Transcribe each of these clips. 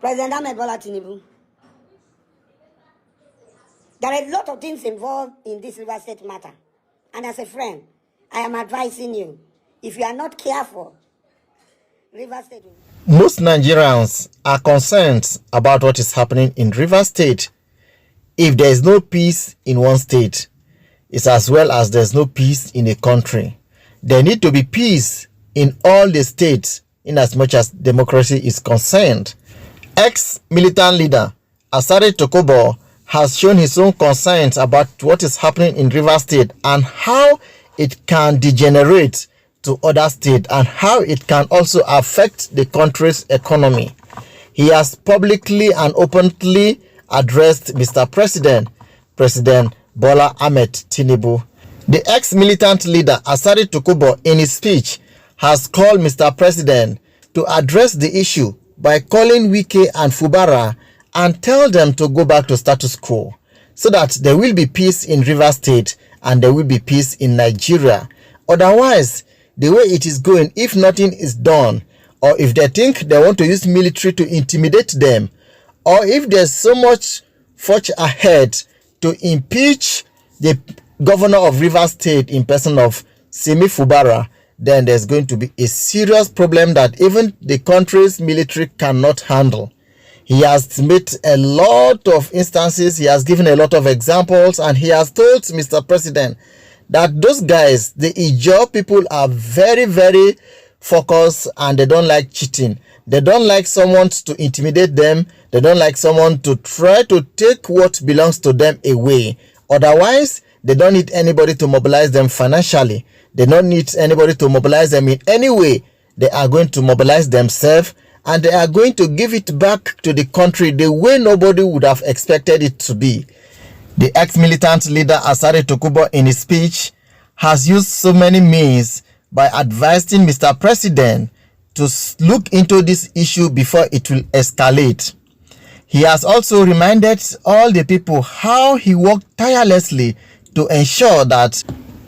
President Ahmed Bola Tinubu. There are a lot of things involved in this River State matter. And as a friend, I am advising you, if you are not careful, River State will... Most Nigerians are concerned about what is happening in River State. If there is no peace in one state, it's as well as there's no peace in a country. There need to be peace in all the states in as much as democracy is concerned. Ex-militan leader Asari Dokubo has shown his own concerns about what is happening in River State and how it can degenerate to other states and how it can also affect the country's economy. He has publicly and openly addressed Mr. President Bola Ahmed Tinubu. The ex-militant leader Asari Dokubo in his speech has called Mr. President to address the issue by calling Wike and Fubara and tell them to go back to status quo so that there will be peace in River State and there will be peace in Nigeria. Otherwise, the way it is going, if nothing is done, or if they think they want to use military to intimidate them, or if there's so much forge ahead to impeach the governor of River State in person of Simi Fubara, then there's going to be a serious problem that even the country's military cannot handle. He has made a lot of instances, he has given a lot of examples, and he has told Mr. President that those guys, the Ijaw people, are very, very focused and they don't like cheating. They don't like someone to intimidate them. They don't like someone to try to take what belongs to them away. Otherwise, they don't need anybody to mobilize them financially. They don't need anybody to mobilize them in any way. They are going to mobilize themselves and they are going to give it back to the country the way nobody would have expected it to be. The ex-militant leader Asari Dokubo in his speech has used so many means by advising Mr. President to look into this issue before it will escalate. He has also reminded all the people how he worked tirelessly to ensure that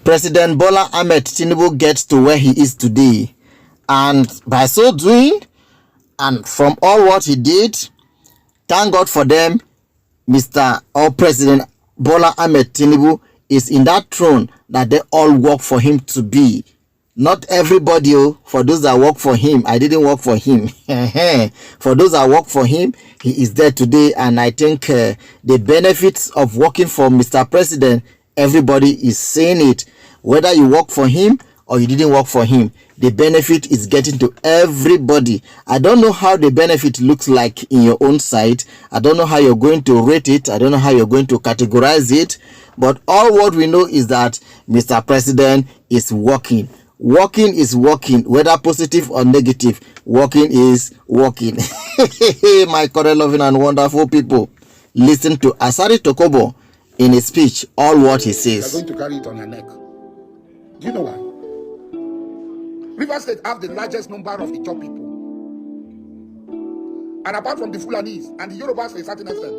President Bola Ahmed Tinubu gets to where he is today. And by so doing, and from all what he did, thank God for them, President Bola Ahmed Tinubu is in that throne that they all work for him to be. Not everybody, for those that work for him, I didn't work for him. For those that work for him, he is there today, and I think the benefits of working for Mr. President, everybody is saying it. Whether you work for him or you didn't work for him, the benefit is getting to everybody. I don't know how the benefit looks like in your own side. I don't know how you're going to rate it. I don't know how you're going to categorize it. But all what we know is that Mr. President is working. Working is working, whether positive or negative. Working is working. My correct, loving and wonderful people, listen to Asari Dokubo in his speech, all what he says. You're going to carry it on your neck. Do you know why? River State have the largest number of Ijaw people. And apart from the Fulanis and the Yorubas to a certain extent,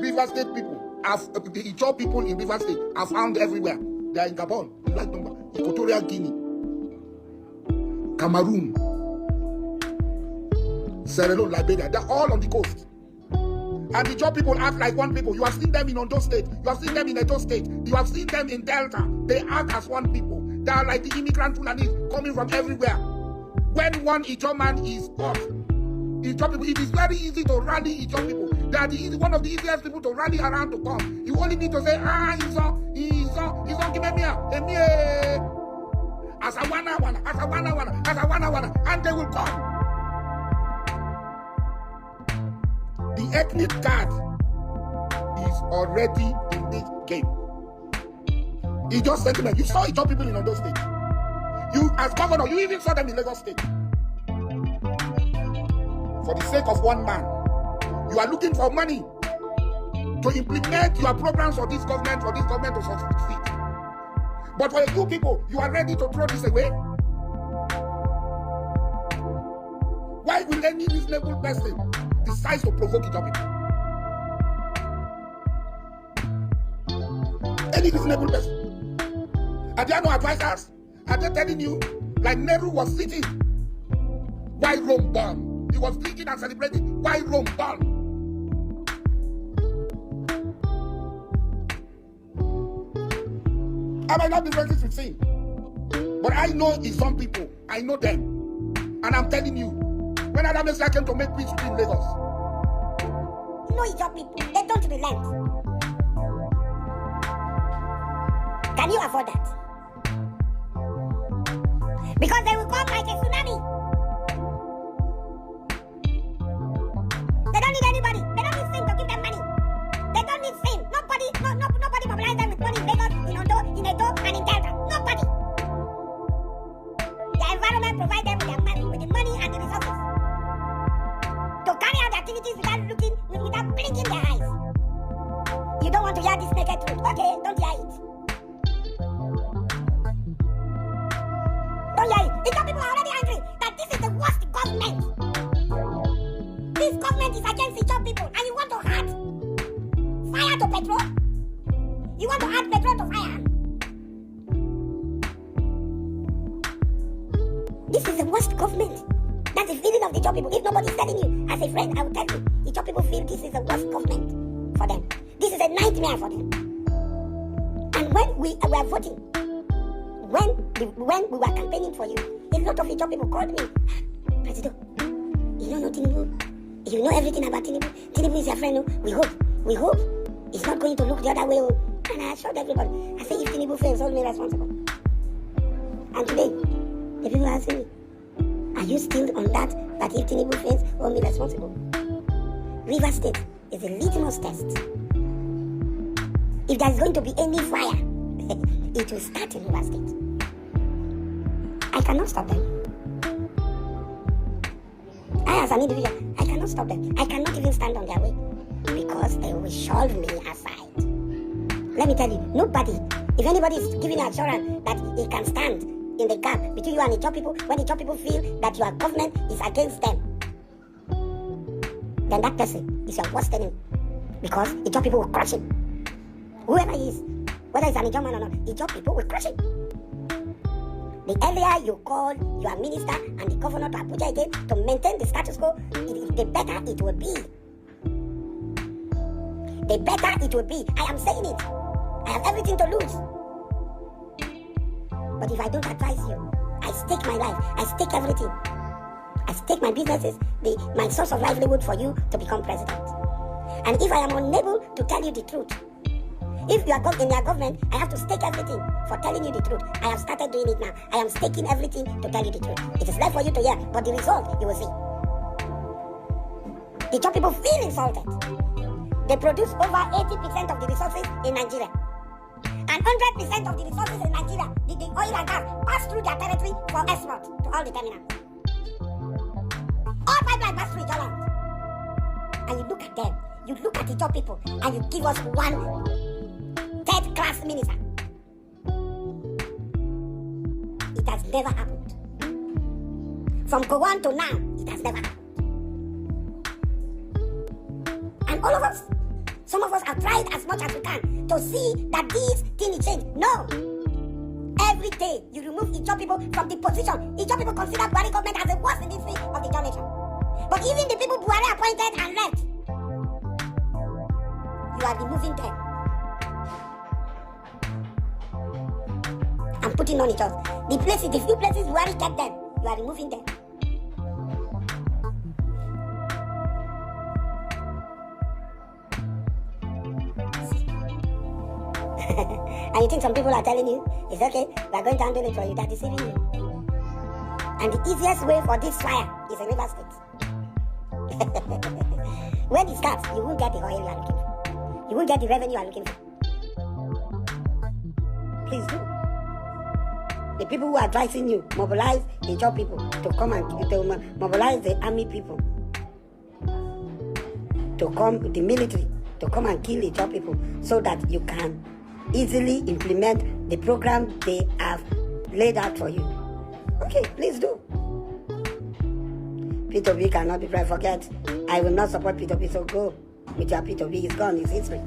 River State people have, the Ijaw people in River State are found everywhere. They are in Gabon, in large number, Equatorial Guinea, Cameroon, Sierra Leone, Liberia. They're all on the coast. And the Ijaw people act like one people. You have seen them in Ondo State. You have seen them in Edo State. You have seen them in Delta. They act as one people. They are like the immigrant Fulanis coming from everywhere. When one Ijaw man is off, Ijaw people, it is very easy to rally Ijaw people. They are one of the easiest people to rally around to come. You only need to say, Ijaw, Kimemia, Emie, Asawana, and they will come. The ethnic card is already in this game. It's just sentiment. You saw Ijaw people in Ondo State. You, as governor, you even saw them in Lagos State. For the sake of one man, you are looking for money to implement your programs for this government to succeed. But for you people, you are ready to throw this away. Why will any reasonable person decide to provoke Ijaw people? Any reasonable person. Are there no advisors? Are they telling you, like Nehru was sitting? Why Rome bomb? He was drinking and celebrating while Rome burned. I might not be racist with sin, but I know in some people, I know them. And I'm telling you, when Adam Messiah came to make peace between Lagos, No, your people, they don't relent. Can you afford that? Because they will come like a tsunami. They don't need anybody. They don't need sin to give them money. They don't need sin. Nobody mobilize them with money in Lagos, in Ondo, in Edo, and in Delta. Nobody. The environment provides them with the money and the resources to carry out the activities without blinking their eyes. You don't want to hear this naked truth. Okay, don't hear it. Don't hear it. Because people are already angry that this is the worst government. This government is against the job people, and you want to add fire to petrol? You want to add petrol to fire? This is the worst government. That's the feeling of the job people. If nobody's telling you, as a friend, I will tell you, the job people feel this is the worst government for them. This is a nightmare for them. And when we were voting, when we were campaigning for you, a lot of the job people called me, President, you don't know Tinubu. You know everything about Tinubu. Tinubu is your friend. No? We hope it's not going to look the other way. And I assured everybody, I say, if Tinubu fails, hold me responsible. And today, the people are asking me, are you still on that if Tinubu fails, hold me responsible? River State is a litmus test. If there's going to be any fire, it will start in River State. I cannot stop them. I, as an individual, I cannot stop them. I cannot even stand on their way because they will shove me aside. Let me tell you, nobody, if anybody is giving you assurance that he can stand in the gap between you and the job people, when the job people feel that your government is against them, then that person is your worst enemy, because the job people will crush him. Whoever he is, whether he's an Ijaw man or not, the job people will crush him. The earlier you call your minister and the governor to Abuja again to maintain the status quo, the better it will be. The better it will be. I am saying it. I have everything to lose. But if I don't advise you, I stake my life, I stake everything. I stake my businesses, my source of livelihood for you to become president. And if I am unable to tell you the truth, if you are in your government, I have to stake everything for telling you the truth. I have started doing it now. I am staking everything to tell you the truth. It is left for you to hear, but the result, you will see. The job people feel insulted. They produce over 80% of the resources in Nigeria. And 100% of the resources in Nigeria, the oil and gas, pass through their territory for export to all the terminals. All pipelines pass through your land. And you look at them, you look at the job people, and you give us one third-class minister. It has never happened. From Gowon to now, it has never happened. And all of us, some of us have tried as much as we can to see that this thing is changed. No. Every day you remove Ijaw people from the position. Ijaw people consider Buhari government as the worst in the history of the Ijaw nation. But even the people Buhari appointed and left, you are removing them. I'm putting on it off. The few places Buhari kept them, you are removing them. And you think some people are telling you, it's okay, we are going to handle it for you. They are deceiving you. And the easiest way for this fire is in River State. When it starts, you won't get the oil you are looking for. You won't get the revenue you are looking for. Please do. The people who are advising you, mobilize the job people to come and mobilize the army people to come, the military, to come and kill the job people so that you can easily implement the program they have laid out for you. Okay, please do. P2B cannot be right. Forget. I will not support P2B, so go with your P2B. It's gone. It's history.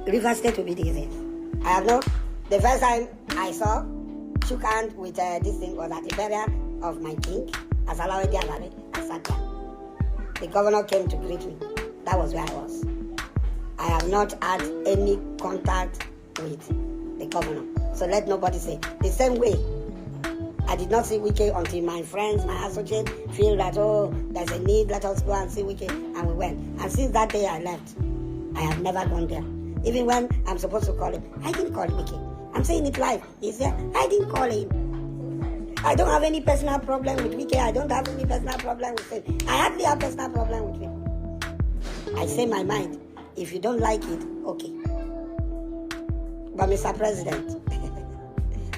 River State will be the easiest. I have no. The first time I saw shook hands with this thing, was at the burial of my king, Asari Dokubo. I sat down. The governor came to greet me. That was where I was. I have not had any contact with the governor. So let nobody say. The same way, I did not see Wike until my friends, my associates feel that, oh, there's a need, let us go and see Wike, and we went. And since that day I left, I have never gone there. Even when I'm supposed to call him, I didn't call Wike. I'm saying it live. He's there. I didn't call him. I don't have any personal problem with Wike. I don't have any personal problem with him. I hardly have personal problem with him. I say my mind. If you don't like it, okay. But Mr. President,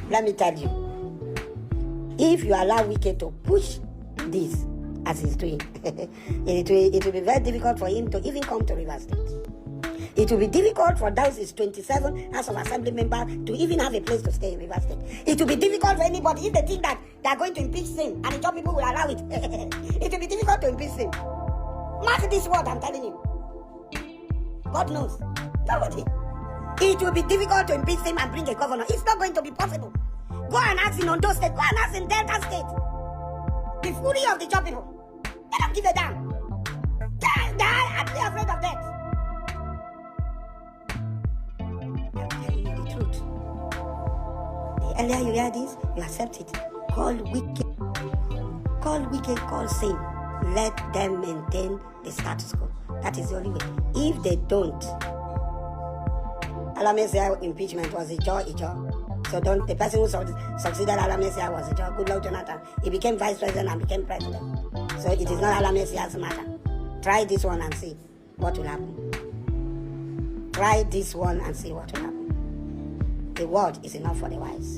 let me tell you, if you allow Wike to push this as he's doing, it will be very difficult for him to even come to Rivers State. It will be difficult for those 27 House of Assembly members to even have a place to stay in Rivers State. It will be difficult for anybody if they think that they are going to impeach him and the top people will allow it. It will be difficult to impeach him. Mark this word I'm telling you. God knows. Nobody. It will be difficult to impeach him and bring a governor. It's not going to be possible. Go and ask in Ondo State. Go and ask in Delta State. The fury of the job people. They don't give a damn. They are actually afraid of death. I'm telling you the truth. The earlier you hear this, you accept it. Call Wike. Call Wike, call Same. Let them maintain the status quo. That is the only way. If they don't, Alamesia impeachment was a job. So don't, the person who succeeded Alamesia was a job. Good luck, Jonathan. He became vice president and became president. So it is not Alamesia's matter. Try this one and see what will happen. Try this one and see what will happen. The word is enough for the wise.